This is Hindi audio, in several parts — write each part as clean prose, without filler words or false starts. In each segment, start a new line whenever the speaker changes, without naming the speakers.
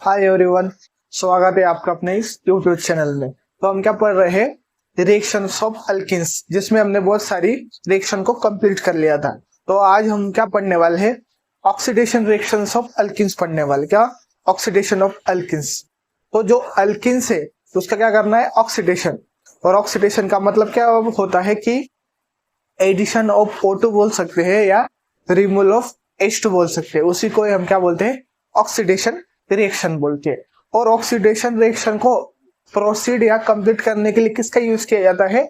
हाय एवरीवन, स्वागत है आपका अपने इस यूट्यूब चैनल में। तो हम क्या पढ़ रहे हैं, रिएक्शंस ऑफ अल्किन्स, जिसमें हमने बहुत सारी रिएक्शन को कंप्लीट कर लिया था। तो आज हम क्या पढ़ने वाले हैं, ऑक्सीडेशन रिएक्शंस ऑफ अल्किन्स पढ़ने वाले। क्या ऑक्सीडेशन ऑफ अल्किन्स। तो जो अल्किन्स है उसका क्या करना है, ऑक्सीडेशन। और ऑक्सीडेशन का मतलब क्या होता है कि एडिशन ऑफ O2 बोल सकते हैं या रिमूवल ऑफ H2 बोल सकते हैं। उसी को हम क्या बोलते हैं, ऑक्सीडेशन रिएक्शन बोलते हैं। और ऑक्सीडेशन रिएक्शन को प्रोसीड या कंप्लीट करने के लिए किसका यूज किया जाता है,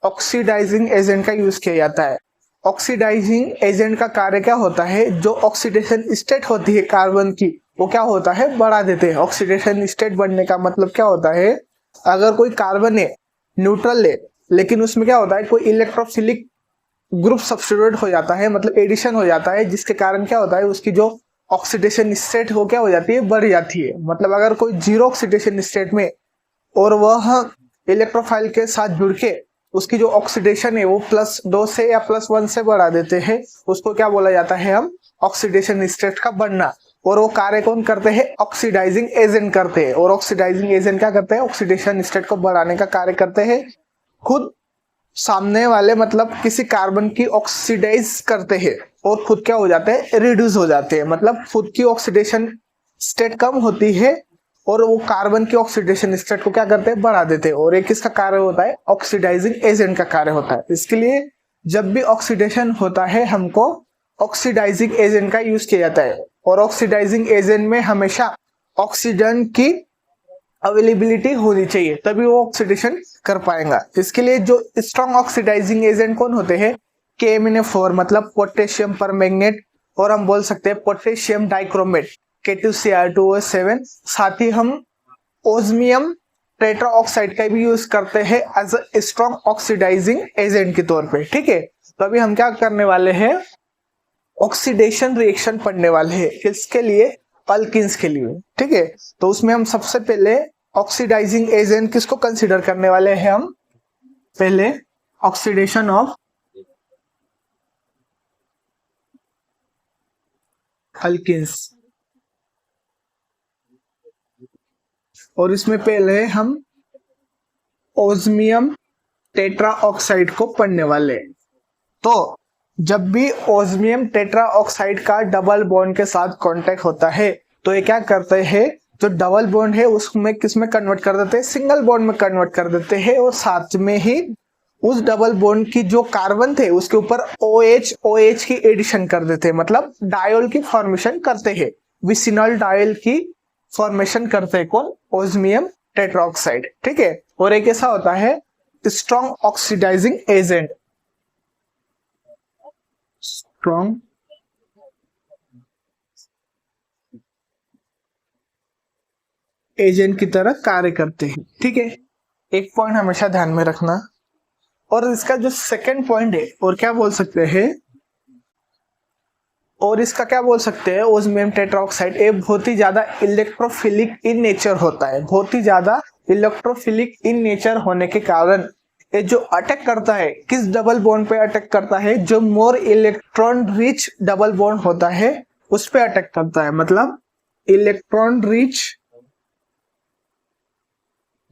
ऑक्सीडाइजिंग एजेंट का यूज किया जाता है। ऑक्सीडाइजिंग एजेंट का कार्य क्या होता है, जो ऑक्सीडेशन स्टेट होती है कार्बन की वो क्या होता है, बढ़ा देते हैं। ऑक्सीडेशन स्टेट बढ़ने का मतलब क्या होता है, अगर कोई कार्बन है न्यूट्रल है लेकिन उसमें क्या होता है, कोई इलेक्ट्रोफिलिक ग्रुप सब्स्टिट्यूट हो जाता है, मतलब एडिशन हो जाता है, जिसके कारण क्या होता है, उसकी जो ऑक्सीडेशन स्टेट हो क्या हो जाती है, बढ़ जाती है। मतलब अगर कोई जीरो ऑक्सीडेशन स्टेट में और वह इलेक्ट्रोफाइल के साथ जुड़ के उसकी जो ऑक्सीडेशन है वो +2 से या +1 से बढ़ा देते हैं, उसको क्या बोला जाता है, हम ऑक्सीडेशन स्टेट का बढ़ना। और वो कार्य कौन करते हैं, ऑक्सीडाइजिंग एजेंट करते हैं। और ऑक्सीडाइजिंग एजेंट क्या करते हैं, ऑक्सीडेशन स्टेट को बढ़ाने का कार्य करते हैं। खुद सामने वाले मतलब किसी कार्बन की ऑक्सीडाइज करते हैं और खुद क्या हो जाते हैं, रिड्यूस हो जाते हैं। मतलब खुद की ऑक्सीडेशन स्टेट कम होती है और वो कार्बन की ऑक्सीडेशन स्टेट को क्या करते हैं, बढ़ा देते हैं। और एक किसका कार्य होता है, ऑक्सीडाइजिंग एजेंट का कार्य होता है। इसके लिए जब भी ऑक्सीडेशन होता है हमको ऑक्सीडाइजिंग एजेंट का यूज किया जाता है। और ऑक्सीडाइजिंग एजेंट में हमेशा ऑक्सीजन की अवेलेबिलिटी होनी चाहिए, तभी वो ऑक्सीडेशन कर पाएगा। इसके लिए जो स्ट्रॉन्ग ऑक्सीडाइजिंग एजेंट कौन होते हैं, KMnO4 मतलब पोटेशियम परमैंगनेट, और हम बोल सकते हैं पोटेशियम डाइक्रोमेट K2Cr2O7। साथ ही हम ओस्मियम टेट्रा ऑक्साइड का भी यूज करते हैं as a strong oxidising agent के तौर पे। ठीक है, तो अभी हम क्या करने वाले हैं, ऑक्सीडेशन रिएक्शन पढ़ने वाले हैं। किसके लिए, अल्किन्स के लिए। ठीक है, तो उसमें हम सबसे पहले ऑक्सीडाइजिंग एजेंट किसको कंसीडर करने वाले हैं, हम पहले ऑक्सीडेशन ऑफ अल्किन्स। और इसमें पहले हम ओस्मियम टेट्रा ऑक्साइड को पढ़ने वाले। तो जब भी ओस्मियम टेट्रा ऑक्साइड का डबल बॉन्ड के साथ कांटेक्ट होता है तो ये क्या करते हैं, जो डबल बॉन्ड है उसमें किसमें कन्वर्ट कर देते हैं, सिंगल बॉन्ड में कन्वर्ट कर देते हैं। और साथ में ही उस डबल बॉन्ड की जो कार्बन थे उसके ऊपर OH की एडिशन कर देते हैं, मतलब डायोल की फॉर्मेशन करते हैं, विसिनल डायोल की फॉर्मेशन करते हैं कौन, ओस्मियम टेट्रा ऑक्साइड। ठीक है, और एक ऐसा होता है strong oxidising agent, strong agent की तरह कार्य करते हैं। ठीक है, एक पॉइंट हमेशा ध्यान में रखना। और इसका जो सेकंड पॉइंट है, और क्या बोल सकते हैं, और इसका क्या बोल सकते हैं, ओस्मियम टेट्राऑक्साइड ये बहुत ही ज्यादा इलेक्ट्रोफिलिक इन नेचर होता है। बहुत ही ज्यादा इलेक्ट्रोफिलिक इन नेचर होने के कारण ये जो अटैक करता है, किस डबल बॉन्ड पे अटैक करता है, जो मोर इलेक्ट्रॉन रिच डबल बॉन्ड होता है उस पे अटैक करता है। मतलब electron rich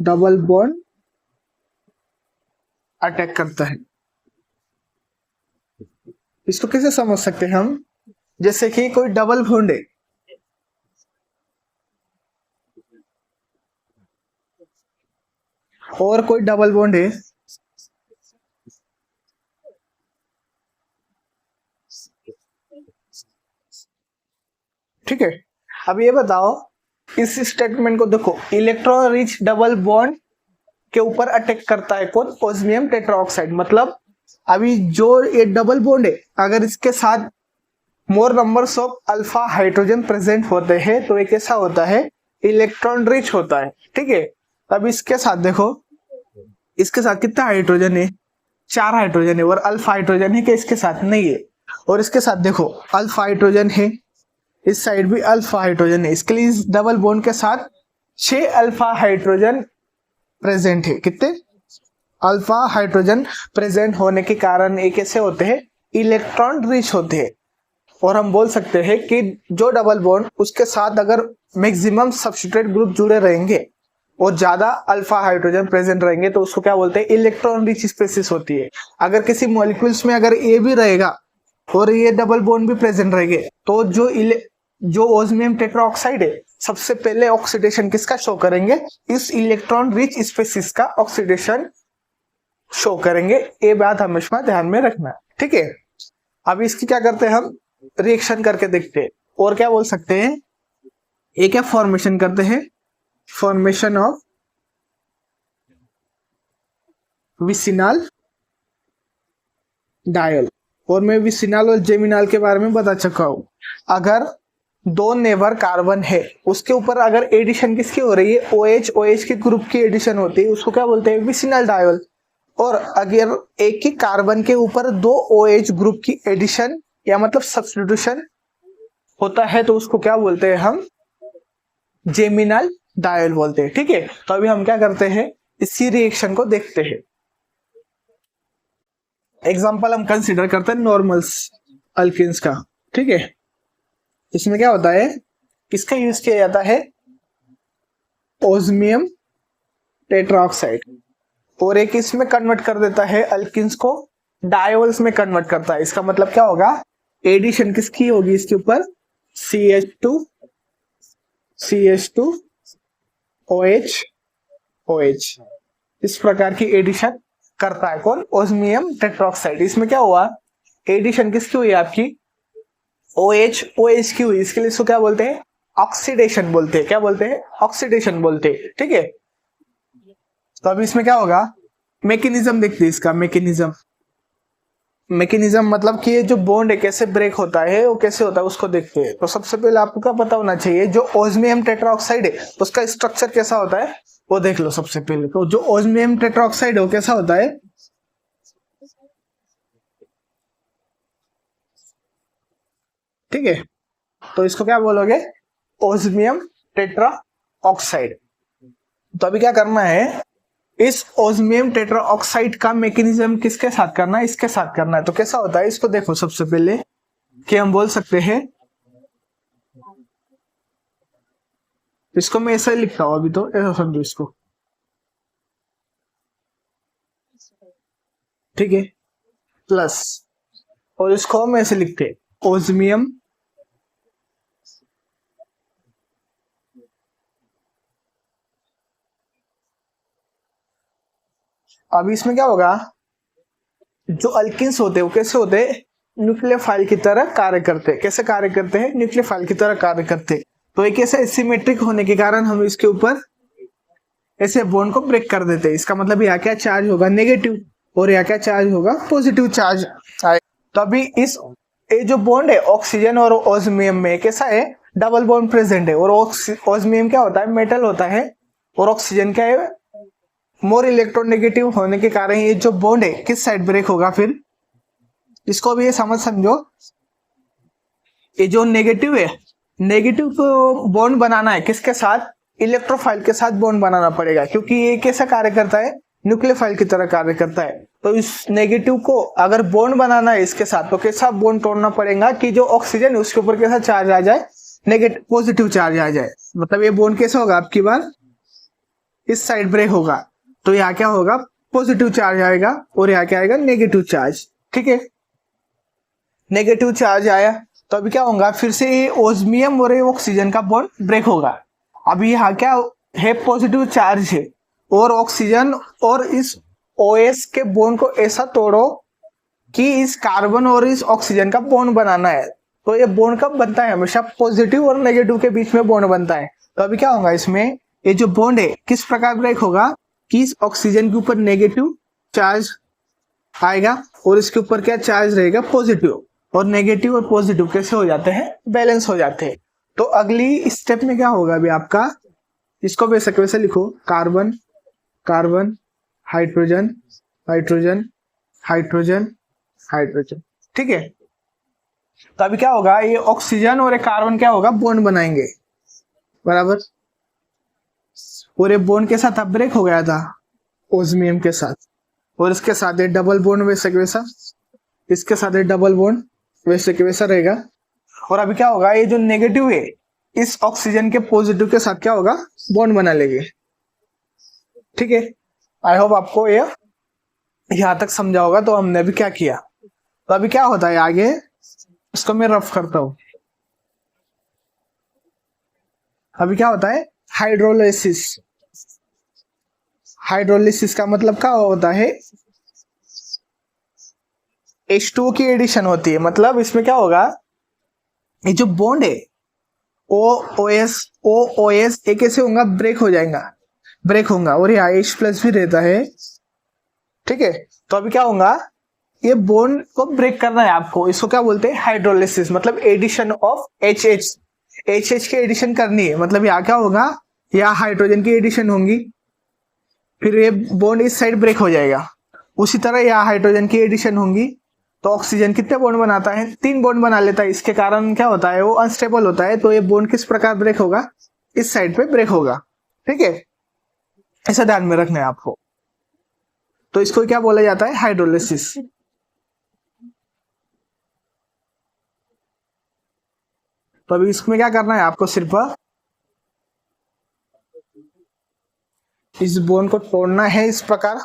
double bond attack करता है। इसको कैसे समझ सकते हैं हम, जैसे कि कोई डबल बॉन्ड है, और कोई डबल बॉन्ड है, ठीक है। अब ये बताओ, इस स्टेटमेंट को देखो, इलेक्ट्रॉन रिच डबल बॉन्ड के ऊपर अटैक करता है कौन, ओस्मियम टेट्राऑक्साइड। मतलब अभी जो ये डबल बॉन्ड है, अगर इसके साथ मोर numbers of alpha hydrogen present होते हैं तो ये कैसा होता है, इलेक्ट्रॉन रिच होता है। ठीक है, अब इसके साथ देखो, इसके साथ कितना हाइड्रोजन है, 4 हाइड्रोजन है, और अल्फा हाइड्रोजन है कि इसके साथ नहीं है। और इसके साथ देखो अल्फा हाइड्रोजन है, इस साइड भी अल्फा हाइड्रोजन है। इसके लिए इस डबल बॉन्ड के साथ 6 अल्फा हाइड्रोजन प्रेजेंट है। कितने अल्फा हाइड्रोजन प्रेजेंट होने के कारण एक ऐसे होते हैं, इलेक्ट्रॉन रिच होते हैं। और हम बोल सकते हैं कि जो डबल बॉन्ड उसके साथ अगर मैक्सिमम सब्स्टिट्यूट ग्रुप जुड़े रहेंगे और ज्यादा अल्फा हाइड्रोजन प्रेजेंट रहेंगे तो उसको क्या बोलते हैं, इलेक्ट्रॉन रिच स्पीसीज होती है। अगर किसी मॉलिक्यूल्स में अगर ए भी रहेगा और ये डबल बॉन्ड भी प्रेजेंट रहेंगे तो जो ओस्मियम टेट्राऑक्साइड है सबसे पहले ऑक्सीडेशन किसका शो करेंगे, इस इलेक्ट्रॉन रिच स्पीसीज का ऑक्सीडेशन शो करेंगे। ये बात हमेशा ध्यान में रखना, ठीक है। अब इसकी क्या करते हैं, हम रिएक्शन करके देखते हैं। और क्या बोल सकते हैं, ये क्या फॉर्मेशन करते हैं, फॉर्मेशन ऑफ विसिनल डायल। और मैं विसिनल और जेमिनल के बारे में बता चुका हूं। अगर दो नेबर कार्बन है उसके ऊपर अगर एडिशन किसकी हो रही है, OH के ग्रुप की एडिशन होती है, उसको क्या बोलते हैं, विसिनल डायल। और अगर एक ही कार्बन के ऊपर दो OH ग्रुप की एडिशन या मतलब सब्स्टिट्यूशन होता है तो उसको क्या बोलते हैं, हम जेमिनल डायल बोलते हैं, ठीक है। तो अभी हम क्या करते हैं, इसी रिएक्शन को देखते हैं। एग्जांपल हम कंसीडर करते हैं नॉर्मल्स अल्किन्स का, ठीक है। इसमें क्या होता है, किसका यूज किया जाता है, ओस्मियम टेट्राऑक्साइड। और एक इसमें कन्वर्ट कर देता है अल्किन्स को डायोल्स में कन्वर्ट करता है। इसका मतलब क्या होगा, एडिशन किसकी होगी इसके ऊपर, CH2 OH। इस प्रकार की एडिशन करता है कौन, ओस्मियम टेट्राऑक्साइड। इसमें क्या हुआ, एडिशन किसकी हुई आपकी, OH की हुई। इसके लिए इसको क्या बोलते हैं, ऑक्सीडेशन बोलते हैं। क्या बोलते हैं, ऑक्सीडेशन बोलते हैं, ठीक है। तो अभी इसमें क्या होगा, मैकेनिज्म देखते हैं इसका। मैकेनिज्म मतलब कि ये जो बॉन्ड है कैसे ब्रेक होता है, वो कैसे होता है उसको देखते हैं। तो सबसे पहले आपको क्या पता होना चाहिए, जो ओस्मियम टेट्राऑक्साइड है उसका स्ट्रक्चर कैसा होता है वो देख लो सबसे पहले। तो जो ओस्मियम टेट्राऑक्साइड है वो कैसा होता है, ठीक है। तो इसको क्या बोलोगे, ओस्मियम टेट्राऑक्साइड। तो अभी क्या करना है, इस ओस्मियम टेट्राऑक्साइड का मैकेनिज्म किसके साथ करना है, इसके साथ करना है। तो कैसा होता है इसको देखो सबसे पहले, कि हम बोल सकते हैं, इसको मैं ऐसा ही लिखता हूं, अभी तो ऐसा समझो इसको, ठीक है, प्लस, और इसको हम ऐसे लिखते हैं, ओस्मियम अभी इसमें क्या होगा, जो अल्किन्स होते हैं वो कैसे होते हैं, न्यूक्लियोफाइल की तरह कार्य करते हैं। कैसे कार्य करते हैं, न्यूक्लियोफाइल की तरह कार्य करते हैं। तो एक ऐसे सिमेट्रिक होने के कारण हम इसके ऊपर ऐसे बॉन्ड को ब्रेक कर देते हैं। इसका मतलब यहाँ क्या चार्ज होगा, नेगेटिव, और यहाँ क्या चार्ज होगा, पॉजिटिव चार्ज। तो अभी इस ये जो बॉन्ड है ऑक्सीजन और ओस्मियम में कैसा है, डबल बॉन्ड प्रेजेंट है। और ओस्मियम क्या होता है, मेटल होता है, और ऑक्सीजन क्या है, मोर इलेक्ट्रोनेगेटिव होने के कारण ये जो बॉन्ड है किस साइड ब्रेक होगा। फिर इसको भी ये समझो, ये जो नेगेटिव है, नेगेटिव को बॉन्ड बनाना है किसके साथ, इलेक्ट्रोफाइल के साथ बॉन्ड बनाना पड़ेगा, क्योंकि ये कैसा कार्य करता है, न्यूक्लियोफाइल की तरह कार्य करता है। तो इस नेगेटिव को अगर बॉन्ड बनाना है इसके साथ तो कैसा बॉन्ड तोड़ना पड़ेगा कि जो ऑक्सीजन है उसके ऊपर कैसा चार्ज आ जाए, नेगेटिव पॉजिटिव चार्ज आ जाए। मतलब ये बॉन्ड कैसा होगा, आपकी बार इस साइड ब्रेक होगा, तो यहाँ क्या होगा, पॉजिटिव चार्ज आएगा, और यहाँ क्या आएगा, नेगेटिव चार्ज, ठीक है। नेगेटिव चार्ज आया तो अभी क्या होगा, फिर से ये ओस्मियम और ऑक्सीजन का बॉन्ड ब्रेक होगा। अभी यहाँ क्या है, पॉजिटिव चार्ज है, और ऑक्सीजन और इस OS के बॉन्ड को ऐसा तोड़ो कि इस कार्बन और इस ऑक्सीजन का बॉन्ड बनाना है। तो ये बॉन्ड कब बनता है, हमेशा पॉजिटिव और नेगेटिव के बीच में बॉन्ड बनता है। तो अभी क्या होगा, इसमें ये जो बॉन्ड है किस प्रकार ब्रेक होगा, कि इस ऑक्सीजन के ऊपर नेगेटिव चार्ज आएगा और इसके ऊपर क्या चार्ज रहेगा, पॉजिटिव, और नेगेटिव और पॉजिटिव कैसे हो जाते हैं, बैलेंस हो जाते हैं। तो अगली स्टेप में क्या होगा अभी आपका, इसको वैसे लिखो, carbon carbon hydrogen hydrogen hydrogen hydrogen, ठीक है। तो अभी क्या होगा, ये ऑक्सीजन और एक कार्बन क्या होगा, बॉन्ड बनाएंगे, बराबर। और ये बॉन्ड के साथ अब ब्रेक हो गया था ओस्मियम के साथ, और इसके साथ ये डबल बॉन्ड वैसे के वैसा, इसके साथ ये डबल बॉन्ड वैसे के वैसा रहेगा। और अभी क्या होगा, ये जो नेगेटिव है इस ऑक्सीजन के पॉजिटिव के साथ क्या होगा, बॉन्ड बना लेंगे। ठीक है, आई होप आपको ये यहां तक समझा होगा। तो हमने अभी क्या किया, तो अभी क्या होता है आगे, इसको मैं रफ करता हूं। अभी क्या होता है, हाइड्रोलिसिस। हाइड्रोलिसिस का मतलब क्या होता है, H2O की एडिशन होती है। मतलब इसमें क्या होगा, ये जो बॉन्ड है OOS एक कैसे होगा, ब्रेक हो जाएगा, ब्रेक होगा, और यहाँ H+ भी रहता है। ठीक है, तो अभी क्या होगा, ये बॉन्ड को ब्रेक करना है आपको, इसको क्या बोलते हैं, हाइड्रोलिसिस। मतलब एडिशन ऑफ HH की एडिशन करनी है। मतलब यहाँ क्या होगा, यहाँ हाइड्रोजन की एडिशन होगी, फिर ये बॉन्ड इस साइड ब्रेक हो जाएगा। उसी तरह यहाँ हाइड्रोजन की एडिशन होगी, तो ऑक्सीजन कितने बॉन्ड बनाता है, 3 बॉन्ड बना लेता है। इसके कारण क्या होता है, वो अनस्टेबल होता है। तो ये बॉन्ड किस प्रकार ब्रेक होगा, इस साइड पे ब्रेक होगा। ठीक है, ऐसा ध्यान में रखना है आपको। तो इसको क्या बोला जाता है, हाइड्रोलिसिस। तो अभी इसमें क्या करना है आपको, सिर्फ इस बॉन्ड को तोड़ना है इस प्रकार।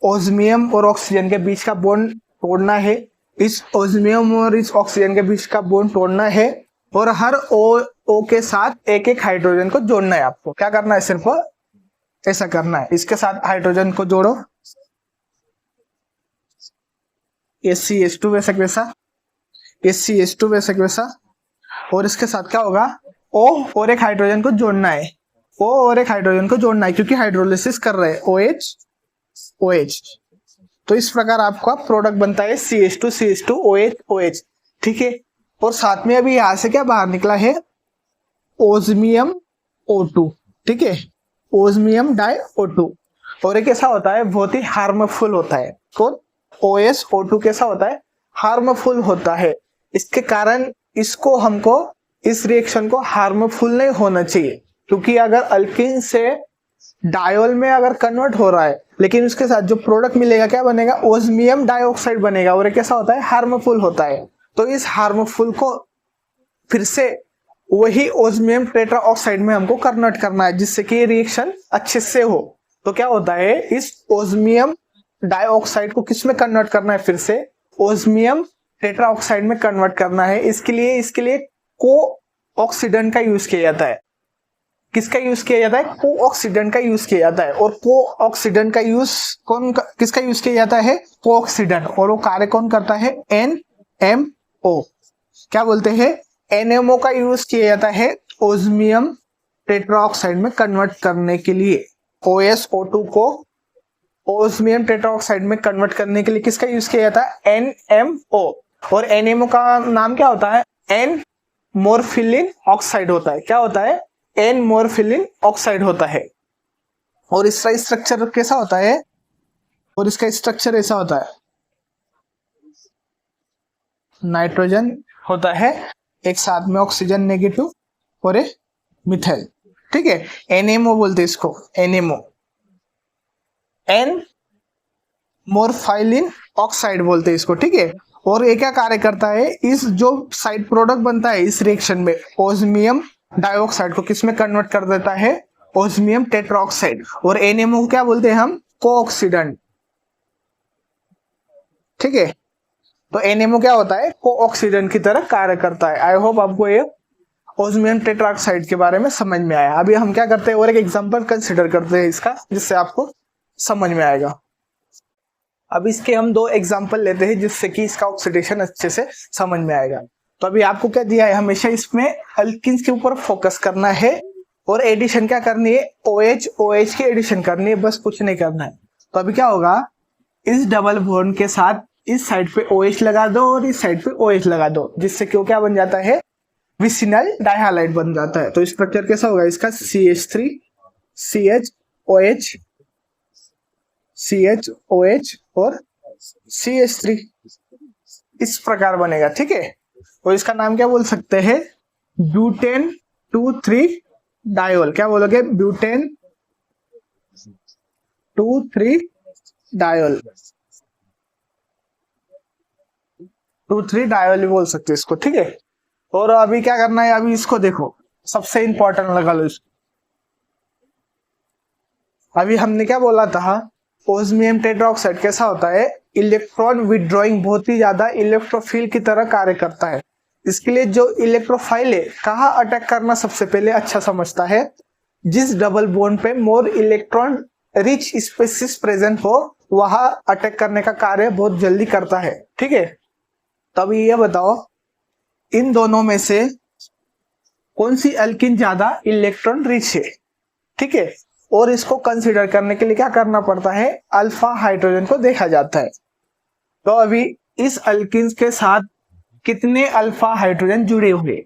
ओस्मियम और ऑक्सीजन के बीच का बॉन्ड तोड़ना है, इस ओस्मियम और इस ऑक्सीजन के बीच का बॉन्ड तोड़ना है, और हर O के साथ एक एक हाइड्रोजन को जोड़ना है आपको। क्या करना है, सिर्फ ऐसा करना है। इसके साथ हाइड्रोजन को जोड़ो, HCH2 वैसा वैसा, HCH2 वैसा वैसा, और इसके साथ क्या होगा, O और एक हाइड्रोजन को जोड़ना है, O और एक हाइड्रोजन को जोड़ना है, क्योंकि हाइड्रोलिसिस कर रहे हैं OH। तो इस प्रकार आपका प्रोडक्ट बनता है CH2 OH। ठीक है, और साथ में अभी यहां से क्या बाहर निकला है, ओस्मियम O2। ठीक है, ओस्मियम डाइO2। और एक ऐसा होता है, बहुत ही हार्मफुल होता है। कौन, OSO2 कैसा होता है, हार्मफुल होता है। इसके कारण इसको हमको, इस रिएक्शन को हार्मफुल नहीं होना चाहिए, क्योंकि अगर अल्किन से डायोल में अगर कन्वर्ट हो रहा है, लेकिन उसके साथ जो प्रोडक्ट मिलेगा क्या बनेगा, ओस्मियम डाइऑक्साइड बनेगा, और ये कैसा होता है, हार्मफुल होता है। तो इस हार्मफुल को फिर से वही ओस्मियम टेट्रा ऑक्साइड में हमको कन्वर्ट करना है, जिससे कि ये रिएक्शन अच्छे से हो। तो क्या होता है, इस ओस्मियम डाइऑक्साइड को किस में कन्वर्ट करना है, फिर से ओस्मियम टेट्रा ऑक्साइड में कन्वर्ट करना है। इसके लिए को ऑक्सीडेंट का यूज किया जाता है। किसका यूज किया जाता है, को ऑक्सीडेंट का यूज किया जाता है। और को ऑक्सीडेंट का यूज किसका यूज किया जाता है, को ऑक्सीडेंट, और वो कार्य कौन करता है, NMO। क्या बोलते हैं, NMO का यूज किया जाता है ओस्मियम टेट्राऑक्साइड में कन्वर्ट करने के लिए। OSO2 को ओस्मियम टेट्राऑक्साइड में कन्वर्ट करने के लिए किसका यूज किया जाता है, NMO। और NMO का नाम क्या होता है, N मोरफिलिन ऑक्साइड होता है। क्या होता है, N मोरफिलिन ऑक्साइड होता है। और इसका स्ट्रक्चर कैसा होता है, और इसका स्ट्रक्चर ऐसा होता है, नाइट्रोजन होता है एक साथ में, ऑक्सीजन नेगेटिव और एक मिथाइल। ठीक है, NMO बोलते हैं इसको, NMO, N मोरफाइलिन ऑक्साइड बोलते हैं इसको। ठीक है, और ये क्या कार्य करता है, इस जो साइड प्रोडक्ट बनता है इस रिएक्शन में, ओस्मियम डाइऑक्साइड को किस में कन्वर्ट कर देता है, ओस्मियम टेट्राऑक्साइड। और NMO को क्या बोलते हैं हम, कोऑक्सीडेंट। ठीक है, तो NMO क्या होता है, कोऑक्सीडेंट की तरह कार्य करता है। आई होप आपको ये ओस्मियम टेट्राऑक्साइड के बारे में समझ में आया। अभी हम क्या करते हैं, और एक एग्जांपल कंसीडर करते हैं इसका, जिससे आपको समझ में आएगा। अब इसके हम 2 एग्जांपल लेते हैं, जिससे कि इसका ऑक्सीडेशन अच्छे से समझ में आएगा। तो अभी आपको क्या दिया है, हमेशा इसमें अल्किन्स के ऊपर फोकस करना है, और एडिशन क्या करनी है, OH की एडिशन करनी है, बस कुछ नहीं करना है। तो अभी क्या होगा, इस डबल बॉन्ड के साथ इस साइड पे OH लगा दो और इस साइड पे OH लगा दो, जिससे क्यों क्या बन जाता है, विसिनल डाइहालाइड बन जाता है। तो स्ट्रक्चर कैसा होगा इसका, CH3 CHOH CHOH और CH3, इस प्रकार बनेगा। ठीक है, और इसका नाम क्या बोल सकते हैं, ब्यूटेन 2,3 डायोल। क्या बोलोगे, ब्यूटेन 2,3 डायोल, 2,3 डायोल भी बोल सकते हैं इसको। ठीक है, और अभी क्या करना है, अभी इसको देखो, सबसे इंपॉर्टेंट लगा लो इसको। अभी हमने क्या बोला था, ओस्मियम टेट्राऑक्साइड कैसा होता है, इलेक्ट्रॉन विड्रॉइंग, बहुत ही ज्यादा इलेक्ट्रोफिल की तरह कार्य करता है। इसके लिए जो इलेक्ट्रोफाइल है, कहाँ अटैक करना सबसे पहले अच्छा समझता है, जिस डबल बॉन्ड पे more electron rich species present हो वहां अटैक करने का कार्य बहुत जल्दी करता है। ठीक है, तब ये बताओ इन दोनों में से कौन सी एल्किन ज्यादा इलेक्ट्रॉन रिच है। ठीक है, और इसको कंसीडर करने के लिए क्या करना पड़ता है, अल्फा हाइड्रोजन को देखा जाता है। तो अभी इस अल्किन के साथ कितने अल्फा हाइड्रोजन जुड़े हुए,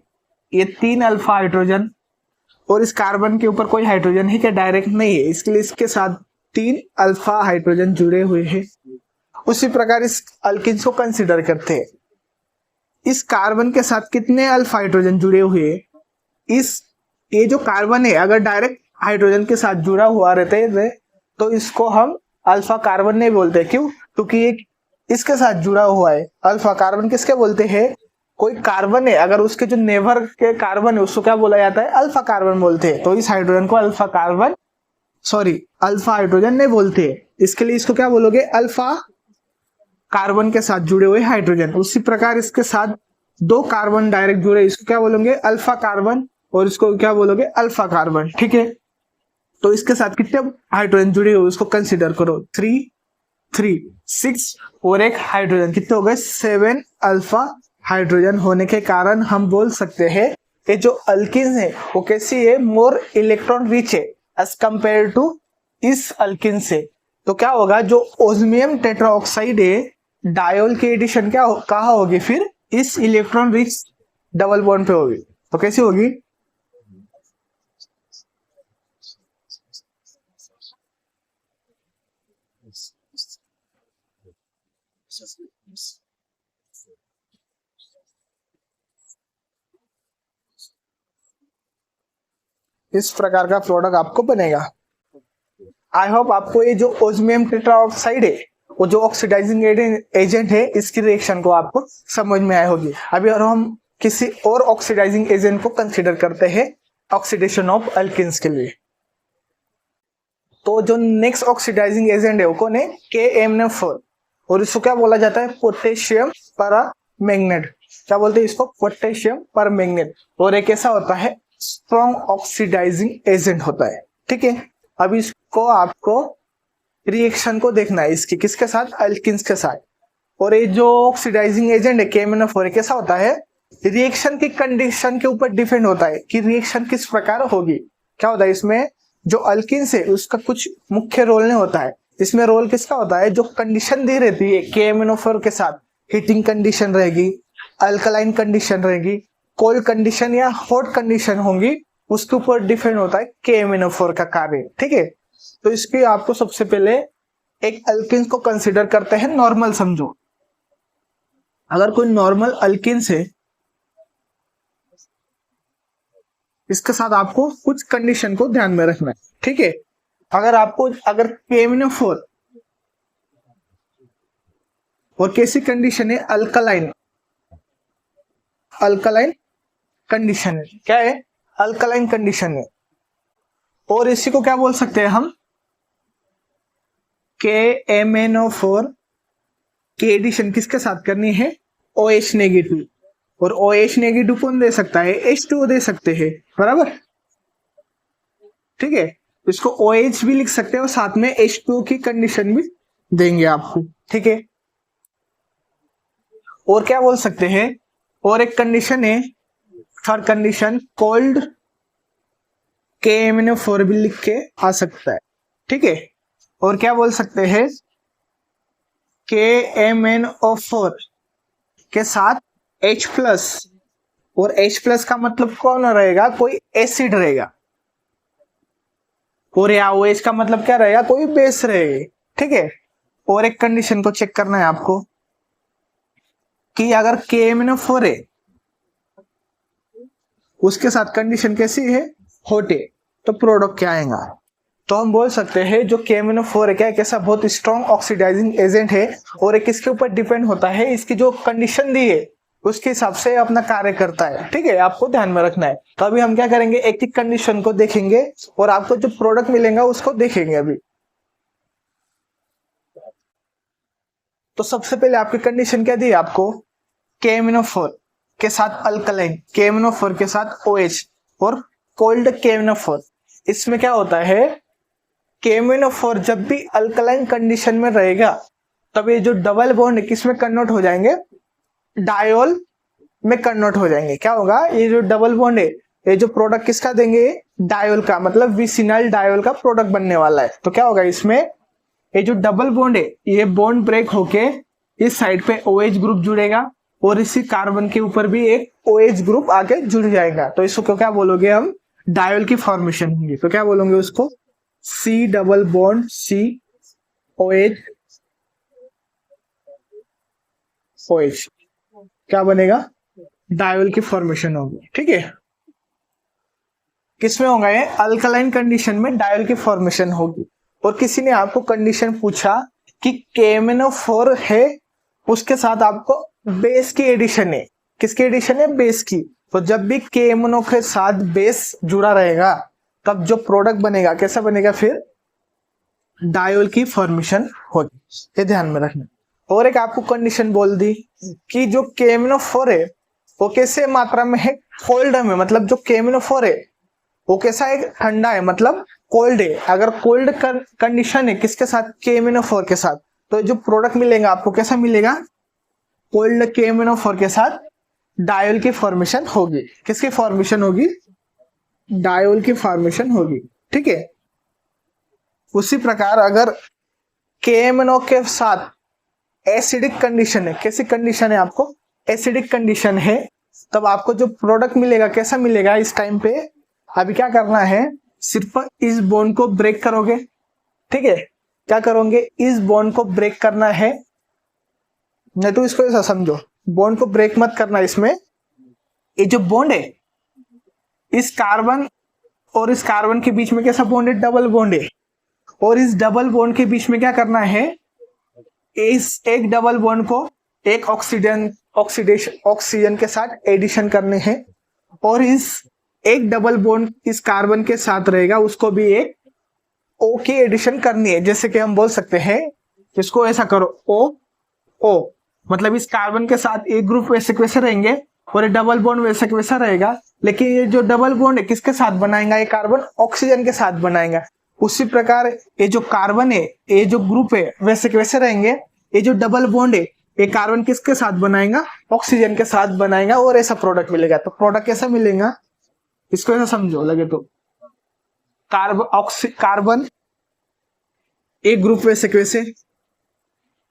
ये 3 अल्फा हाइड्रोजन, और इस कार्बन के ऊपर कोई हाइड्रोजन है क्या, डायरेक्ट नहीं है, इसके लिए इसके साथ 3 अल्फा हाइड्रोजन जुड़े हुए हैं। उसी प्रकार इस अल्किन को कंसीडर करते हैं, इस कार्बन के साथ कितने अल्फा हाइड्रोजन जुड़े हुए, ये जो कार्बन है अगर डायरेक्ट हाइड्रोजन के साथ जुड़ा हुआ रहते है तो इसको हम अल्फा कार्बन नहीं बोलते। क्यों, क्योंकि ये इसके साथ जुड़ा हुआ है। अल्फा कार्बन किसके बोलते हैं, कोई कार्बन है अगर उसके जो नेबर के कार्बन है उसको क्या बोला जाता है, अल्फा कार्बन बोलते हैं। तो इस हाइड्रोजन को अल्फा हाइड्रोजन नहीं बोलते, इसके लिए इसको क्या बोलोगे, अल्फा कार्बन के साथ जुड़े हुए हाइड्रोजन। उसी प्रकार इसके साथ 2 कार्बन डायरेक्ट जुड़े, इसको क्या बोलोगे, अल्फा कार्बन, और इसको क्या बोलोगे, अल्फा कार्बन। ठीक है, तो इसके साथ कितने हाइड्रोजन जुड़े हुए उसको कंसीडर करो, 3 6 और एक हाइड्रोजन, कितने हो गए, 7 अल्फा हाइड्रोजन होने के कारण हम बोल सकते हैं कि जो अल्किन है वो कैसी है, मोर इलेक्ट्रॉन रिच है एज कंपेयर टू इस अल्किन से। तो क्या होगा, जो ओस्मियम टेट्राऑक्साइड है, डायोल की एडिशन कहाँ होगी, फिर इस इलेक्ट्रॉन रिच डबल बॉन्ड पे होगी। तो कैसी होगी, इस प्रकार का प्रोडक्ट आपको बनेगा। आई होप आपको ये जो ओस्मियम टेट्राऑक्साइड है वो जो ऑक्सीडाइजिंग एजेंट है, इसकी रिएक्शन को आपको समझ में आई होगी। अभी और हम किसी और ऑक्सीडाइजिंग एजेंट को कंसीडर करते हैं ऑक्सीडेशन ऑफ अल्किन्स के लिए। तो जो नेक्स्ट ऑक्सीडाइजिंग एजेंट है वो कौन है, KMnO4, और इसको क्या बोला जाता है, पोटेशियम परमैंगनेट। क्या बोलते हैं इसको, पोटेशियम परमैंगनेट, और एक ऐसा होता है स्ट्रॉन्ग ऑक्सीडाइजिंग एजेंट होता है। ठीक है, अब इसको आपको रिएक्शन को देखना है इसकी किसके साथ, अल्किन्स के साथ। और ये जो ऑक्सीडाइजिंग एजेंट है KMnO4 कैसा होता है, रिएक्शन की कंडीशन के ऊपर डिपेंड होता है कि रिएक्शन किस प्रकार होगी। क्या होता है इसमें, जो अल्किन्स है उसका कुछ मुख्य रोल नहीं होता है, इसमें रोल किसका होता है, जो कंडीशन दी रहती है KMnO4 के साथ, हीटिंग कंडीशन रहेगी, अल्कलाइन कंडीशन रहेगी, कोल्ड कंडीशन या हॉट कंडीशन होंगी, उसके ऊपर डिपेंड होता है KMnO4 का कार्य। ठीक है, तो इसकी आपको सबसे पहले एक अल्किन को कंसीडर करते हैं नॉर्मल समझो। अगर कोई नॉर्मल अल्किन है, इसके साथ आपको कुछ कंडीशन को ध्यान में रखना है। ठीक है, अगर KMnO4 और कैसी कंडीशन है, अल्कलाइन कंडीशन है। क्या है, अल्कलाइन कंडीशन है, और इसी को क्या बोल सकते हैं हम, KMnO4 की एडिशन किसके साथ करनी है, OH नेगेटिव, और OH नेगेटिव कौन दे सकता है, H2O दे सकते हैं, बराबर। ठीक है, इसको OH भी लिख सकते हैं और साथ में H2O की कंडीशन भी देंगे आपको। ठीक है, और क्या बोल सकते हैं, और एक कंडीशन है, थर्ड कंडीशन, कोल्ड KMnO4 भी लिख के आ सकता है। ठीक है, और क्या बोल सकते हैं, KMnO4 के साथ H+, और H+ का मतलब कौन रहेगा, कोई एसिड रहेगा, और या OH का मतलब क्या रहेगा, कोई बेस रहेगी। ठीक है, और एक कंडीशन को चेक करना है आपको कि अगर KMnO4 है उसके साथ कंडीशन कैसी है, हॉट है, तो प्रोडक्ट क्या आएगा। तो हम बोल सकते हैं जो KMnO4 है क्या, एक ऐसा बहुत स्ट्रॉन्ग ऑक्सीडाइजिंग एजेंट है, और एक इसके ऊपर डिपेंड होता है, इसकी जो कंडीशन दी है उसके हिसाब से अपना कार्य करता है। ठीक है, आपको ध्यान में रखना है। तो अभी हम क्या करेंगे, एक एक कंडीशन को देखेंगे और आपको जो प्रोडक्ट मिलेगा उसको देखेंगे अभी। तो सबसे पहले आपकी कंडीशन क्या दी आपको, KMnO4 के साथ अल्कलाइन, KMnO4 के साथ OH और कोल्ड KMnO4। इसमें क्या होता है, KMnO4 जब भी अल्कलाइन कंडीशन में रहेगा तब ये जो डबल बॉन्ड किस में कन्वर्ट हो जाएंगे, डायोल में कन्वर्ट हो जाएंगे। क्या होगा, ये जो डबल बॉन्ड है ये जो प्रोडक्ट किसका देंगे, डायोल का, मतलब विसिनल डायोल का प्रोडक्ट बनने वाला है। तो क्या होगा इसमें, ये जो डबल बॉन्ड है ये बॉन्ड ब्रेक होके इस साइड पे OH ग्रुप जुड़ेगा और इसी कार्बन के ऊपर भी एक OH ग्रुप आके जुड़ जाएगा। तो इसको क्या बोलोगे हम, डायोल की फॉर्मेशन होगी। तो क्या बोलोगे उसको, C double bond C OH OH क्या बनेगा, डायोल की फॉर्मेशन होगी। ठीक है, किसमें होगा ये, अल्कलाइन कंडीशन में डायोल की फॉर्मेशन होगी। और किसी ने आपको कंडीशन पूछा कि KMnO4 है, उसके साथ आपको बेस की एडिशन है, किसकी एडिशन है, बेस की। तो जब भी KMnO के साथ बेस जुड़ा रहेगा तब जो प्रोडक्ट बनेगा कैसा बनेगा, फिर डायोल की फॉर्मेशन होगी। ये ध्यान में रखना। और एक आपको कंडीशन बोल दी कि जो KMnO4 है वो कैसे मात्रा में है, कोल्ड में, मतलब जो KMnO4 है वो कैसा है, ठंडा है, मतलब कोल्ड है। अगर कोल्ड कंडीशन है किसके साथ, KMnO4 के साथ, तो जो प्रोडक्ट मिलेगा आपको कैसा मिलेगा, कोल्ड KMnO4 के साथ डायोल की फॉर्मेशन होगी। किसकी फॉर्मेशन होगी, डायोल की फॉर्मेशन होगी। ठीक है, उसी प्रकार अगर KMnO के साथ एसिडिक कंडीशन है, कैसी कंडीशन है आपको, एसिडिक कंडीशन है, तब आपको जो प्रोडक्ट मिलेगा कैसा मिलेगा इस टाइम पे। अभी क्या करना है, सिर्फ इस बॉन्ड को ब्रेक करोगे। ठीक है, क्या करोगे, इस बॉन्ड को ब्रेक करना है, नहीं तो इसको ऐसा समझो, बॉन्ड को ब्रेक मत करना। इसमें ये जो बॉन्ड है इस कार्बन और इस कार्बन के बीच में कैसा बॉन्ड है, डबल बॉन्ड है। और इस डबल बॉन्ड के बीच में क्या करना है, इस एक डबल बॉन्ड को एक ऑक्सीजन के साथ एडिशन करने हैं और इस एक डबल बॉन्ड इस कार्बन के साथ रहेगा उसको भी एक O की एडिशन करनी है। जैसे कि हम बोल सकते हैं, इसको ऐसा करो O, मतलब इस कार्बन के साथ एक ग्रुप वैसे वैसे रहेंगे और डबल बॉन्ड वैसे वैसा रहेगा, लेकिन ये जो डबल बॉन्ड है किसके साथ बनाएगा, ये कार्बन ऑक्सीजन के साथ बनाएगा। उसी प्रकार ये जो कार्बन है, ये जो ग्रुप है वैसे के वैसे रहेंगे, ये जो डबल बॉन्ड है ये कार्बन किसके साथ बनाएगा, ऑक्सीजन के साथ बनाएगा और ऐसा प्रोडक्ट मिलेगा। तो प्रोडक्ट कैसा मिलेगा, इसको ऐसा समझो लगे तो, कार्बन एक ग्रुप वैसे के वैसे,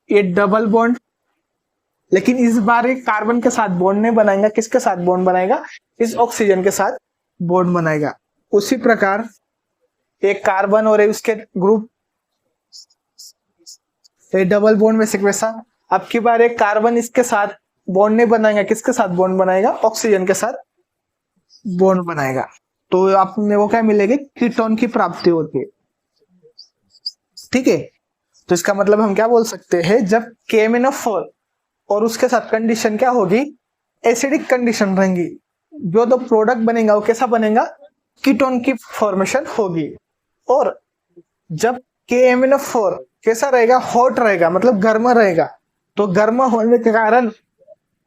ये डबल बॉन्ड, लेकिन इस बार एक कार्बन के साथ बॉन्ड नहीं बनाएगा, किसके साथ बॉन्ड बनाएगा, इस ऑक्सीजन के साथ बॉन्ड बनाएगा। उसी प्रकार एक कार्बन और उसके ग्रुप, ये डबल बॉन्ड में से वैसा, अब की बार एक कार्बन इसके साथ बॉन्ड नहीं बनाएगा, किसके साथ बॉन्ड बनाएगा, ऑक्सीजन के साथ बॉन्ड बनाएगा। तो आपने वो क्या मिलेगी, कीटोन की प्राप्ति होती है। ठीक है, तो इसका मतलब हम क्या बोल सकते हैं, जब KMnO4 और उसके साथ कंडीशन क्या होगी, एसिडिक कंडीशन रहेंगी, जो तो प्रोडक्ट बनेगा वो कैसा बनेगा, कीटोन की फॉर्मेशन होगी। और जब KMnO4 कैसा रहेगा, हॉट रहेगा, मतलब गर्म रहेगा, तो गर्म होने के कारण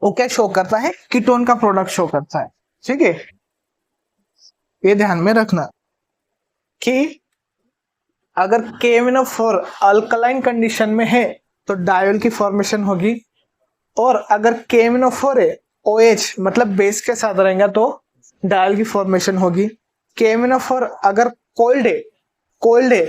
वो क्या शो करता है, कीटोन का प्रोडक्ट शो करता है। ठीक है, ये ध्यान में रखना कि अगर KMnO4 अल्कलाइन कंडीशन में है तो डायोल की फॉर्मेशन होगी, और अगर KMnO4 है OH मतलब बेस के साथ रहेगा तो डायोल की फॉर्मेशन होगी। KMnO4 अगर कोल्ड है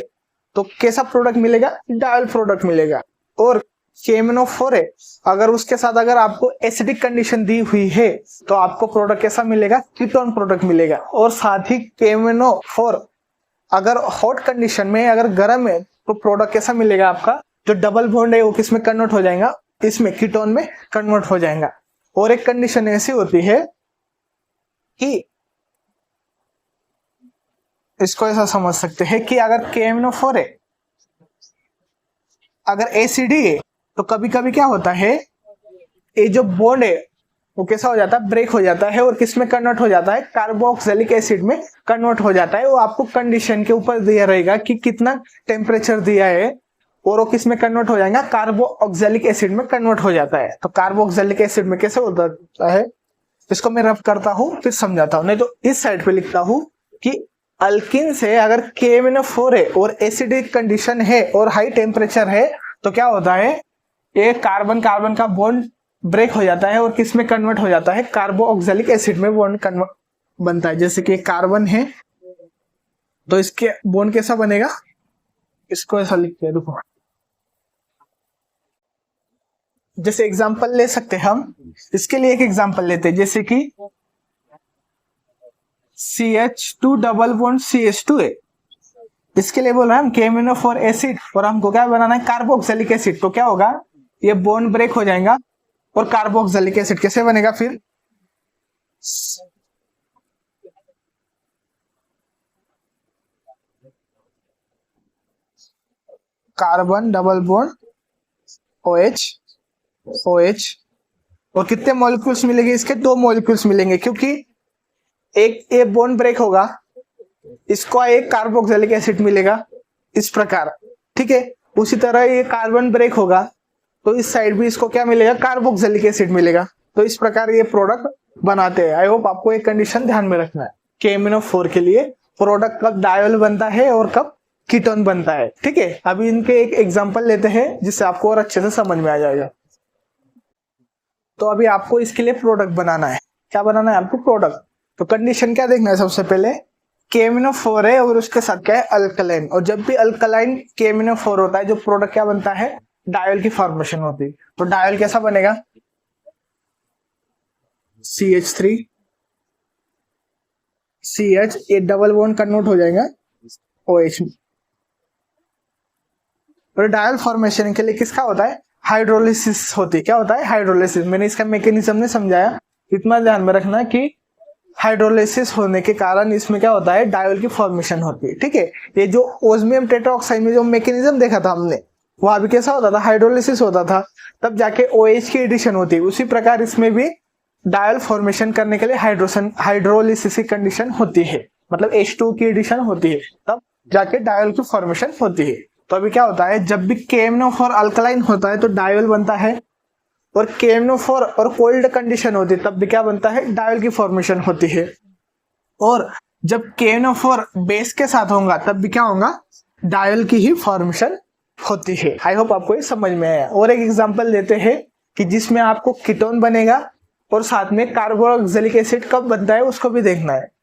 तो कैसा प्रोडक्ट मिलेगा, डायोल प्रोडक्ट मिलेगा। और KMnO4 है अगर उसके साथ अगर आपको एसिडिक कंडीशन दी हुई है तो आपको प्रोडक्ट कैसा मिलेगा, कीटोन प्रोडक्ट मिलेगा। और साथ ही KMnO4 अगर हॉट कंडीशन में अगर गर्म है तो प्रोडक्ट कैसा मिलेगा, आपका जो डबल बॉन्ड है वो किस में कन्वर्ट हो जाएगा, इसमें कीटोन में कन्वर्ट हो जाएगा। और एक कंडीशन ऐसी होती है कि इसको ऐसा समझ सकते हैं कि अगर KMnO4 है अगर एसिडी है तो कभी कभी क्या होता है, ये जो बॉन्ड है वो कैसा हो जाता है, ब्रेक हो जाता है और किस में कन्वर्ट हो जाता है, कार्बोक्सिलिक एसिड में कन्वर्ट हो जाता है। वो आपको कंडीशन के ऊपर दिया रहेगा कि कितना टेम्परेचर दिया है और वो किस में कन्वर्ट हो जाएगा, कार्बोक्सिलिक एसिड में कन्वर्ट हो जाता है। तो कार्बोक्सिलिक एसिड में कैसे होता है, इसको मैं रब करता हूँ फिर समझाता हूँ, नहीं तो इस साइड पे लिखता हूँ कि अल्किन से अगर KMnO4 है और एसिडिक कंडीशन है और हाई टेम्परेचर है तो क्या होता है, एक कार्बन कार्बन का बॉन्ड ब्रेक हो जाता है और किस में कन्वर्ट हो जाता है, कार्बोक्सिलिक एसिड में बॉन्ड कन्वर्ट बनता है। जैसे कि कार्बन है तो इसके बॉन्ड कैसा बनेगा, इसको ऐसा लिखते हैं, रुको, जैसे एग्जांपल ले सकते हैं हम, इसके लिए एक एग्जांपल लेते हैं, जैसे कि CH2 डबल बॉन्ड CH2 है, इसके लिए बोल रहे हैं हम KMnO4 एसिड और हमको क्या बनाना है, कार्बोक्सिलिक एसिड। तो क्या होगा, ये बॉन्ड ब्रेक हो जाएगा और कार्बोक्सिलिक एसिड कैसे बनेगा, फिर carbon double bond OH OH और कितने मॉलिक्यूल्स मिलेंगे, इसके 2 मॉलिक्यूल्स मिलेंगे, क्योंकि एक बॉन्ड ब्रेक होगा, इसको एक कार्बोक्सिलिक एसिड मिलेगा इस प्रकार, ठीक है। उसी तरह ये कार्बन ब्रेक होगा तो इस साइड भी इसको क्या मिलेगा, कार्बोक्सिलिक एसिड मिलेगा। तो इस प्रकार ये प्रोडक्ट बनाते हैं। आई होप आपको एक कंडीशन ध्यान में रखना है, KMnO4 के लिए प्रोडक्ट कब डायोल बनता है और कब कीटोन बनता है, ठीक है। अभी इनके एक एग्जांपल लेते हैं जिससे आपको और अच्छे से समझ में आ जाएगा। तो अभी आपको इसके लिए प्रोडक्ट बनाना है, क्या बनाना है आपको, प्रोडक्ट। तो कंडीशन क्या देखना है, सबसे पहले KMnO4 है और उसके साथ क्या है, अल्कलाइन। और जब भी अल्कलाइन KMnO4 होता है, जो प्रोडक्ट क्या बनता है, डायोल की फॉर्मेशन होती है। तो डायोल कैसा बनेगा, CH3 CH, ये डबल बॉन्ड कन्वर्ट हो जाएगा OH में। और डायल फॉर्मेशन के लिए किसका होता है, हाइड्रोलिसिस होती है। क्या होता है, हाइड्रोलिसिस। मैंने इसका मैकेनिज्म नहीं समझाया, इतना ध्यान में रखना कि हाइड्रोलिसिस होने के कारण इसमें क्या होता है, डायोल की फॉर्मेशन होती है, ठीक है। ये जो ओस्मियम टेट्राऑक्साइड में जो मैकेनिज्म देखा था हमने, वहां भी कैसा होता था, हाइड्रोलिसिस होता था, तब जाके OH की एडिशन होती है। उसी प्रकार इसमें भी डायल फॉर्मेशन करने के लिए हाइड्रोलिसिस की कंडीशन होती है, मतलब H2 की एडिशन होती है, तब जाके डायोल की फॉर्मेशन होती है। तो अभी क्या होता है, जब भी KMnO4 अल्कलाइन होता है तो डायोल बनता है, और KMnO4 और कोल्ड कंडीशन होती है तब भी क्या बनता है, डायोल की फॉर्मेशन होती है। और जब KMnO4 बेस के साथ होगा तब भी क्या होगा, डायोल की ही फॉर्मेशन होती है। आई होप आपको ये समझ में आया। और एक एग्जांपल लेते हैं कि जिसमें आपको कीटोन बनेगा और साथ में कार्बोक्सिलिक एसिड कब बनता है उसको भी देखना है।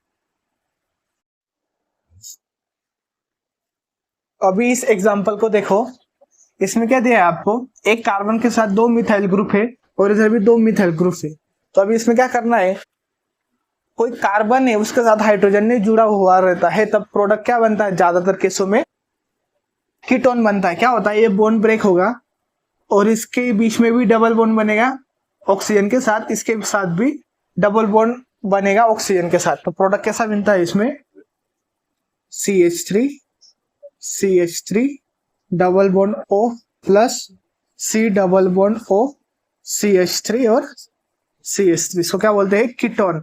अभी इस एग्जांपल को देखो, इसमें क्या दिया है आपको, एक कार्बन के साथ 2 मिथाइल ग्रुप है और इधर भी 2 मिथाइल ग्रुप है। तो अभी इसमें क्या करना है, कोई कार्बन है उसके साथ हाइड्रोजन नहीं जुड़ा हुआ रहता है, तब प्रोडक्ट क्या बनता है, ज्यादातर केसों में कीटोन बनता है। क्या होता है, ये बॉन्ड ब्रेक होगा और इसके बीच में भी डबल बॉन्ड बनेगा ऑक्सीजन के साथ, इसके साथ भी डबल बॉन्ड बनेगा ऑक्सीजन के साथ। तो प्रोडक्ट कैसा बनता है, इसमें CH3 double bond O plus C double bond O CH3 और CH3, इसको क्या बोलते हैं, कीटोन।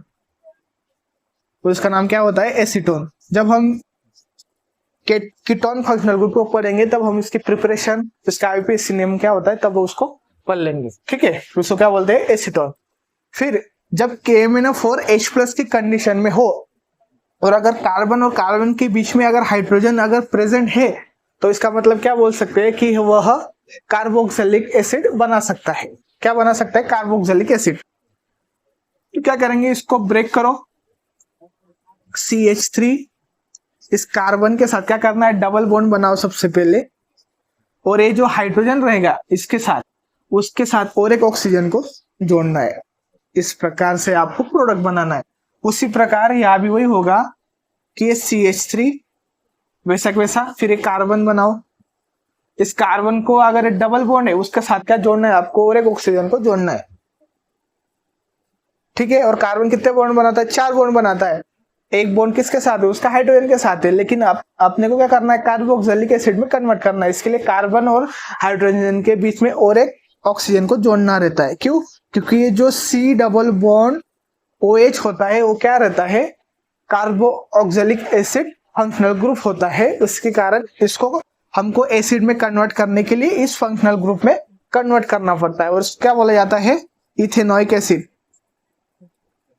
तो इसका नाम क्या होता है, एसीटोन। जब हम कीटोन फंक्शनल ग्रुप को पढ़ेंगे तब हम इसकी प्रिपरेशन, इसका IUPAC नेम क्या होता है तब उसको पढ़ लेंगे, ठीक है। उसको क्या बोलते हैं, एसीटोन। फिर जब KMnO4 H+ की कंडीशन में हो और अगर कार्बन और कार्बन के बीच में अगर हाइड्रोजन अगर प्रेजेंट है तो इसका मतलब क्या बोल सकते हैं कि वह कार्बोक्सिलिक एसिड बना सकता है। क्या बना सकता है, कार्बोक्सिलिक एसिड। तो क्या करेंगे, इसको ब्रेक करो, CH3 इस कार्बन के साथ क्या करना है, डबल बॉन्ड बनाओ सबसे पहले, और ये जो हाइड्रोजन रहेगा इसके साथ, उसके साथ और एक ऑक्सीजन को जोड़ना है। इस प्रकार से आपको प्रोडक्ट बनाना है। उसी प्रकार यहाँ भी वही होगा कि ये CH3 वैसा वैसा, फिर एक कार्बन बनाओ, इस कार्बन को अगर एक डबल बॉन्ड है उसके साथ क्या जोड़ना है आपको, और एक ऑक्सीजन को जोड़ना है, ठीक है। और कार्बन कितने बॉन्ड बनाता है, 4 बॉन्ड बनाता है। एक बॉन्ड किसके साथ है, उसका हाइड्रोजन के साथ है, लेकिन अपने को क्या करना है, कार्बोक्सिलिक एसिड में कन्वर्ट करना है। इसके लिए कार्बन और हाइड्रोजन के बीच में और एक ऑक्सीजन को जोड़ना रहता है। क्यों? क्योंकि ये जो C डबल बॉन्ड OH होता है वो क्या रहता है, कार्बोक्सिलिक एसिड फंक्शनल ग्रुप होता है। उसके कारण इसको हमको एसिड में कन्वर्ट करने के लिए इस फंक्शनल ग्रुप में कन्वर्ट करना पड़ता है और क्या बोला जाता है, इथेनोइक एसिड।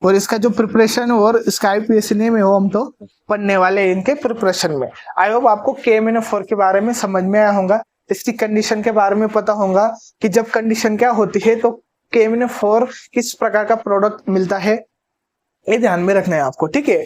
और इसका जो प्रिपरेशन और इसका आईपीएसी नेम है वो हम तो पढ़ने वाले हैं इनके प्रिपरेशन में। आई होप आपको KMnO4 के बारे में समझ में आया होगा, इसकी कंडीशन के बारे में पता होगा कि जब कंडीशन क्या होती है तो KMnO4 किस प्रकार का प्रोडक्ट मिलता है, ये ध्यान में रखना है आपको, ठीक है।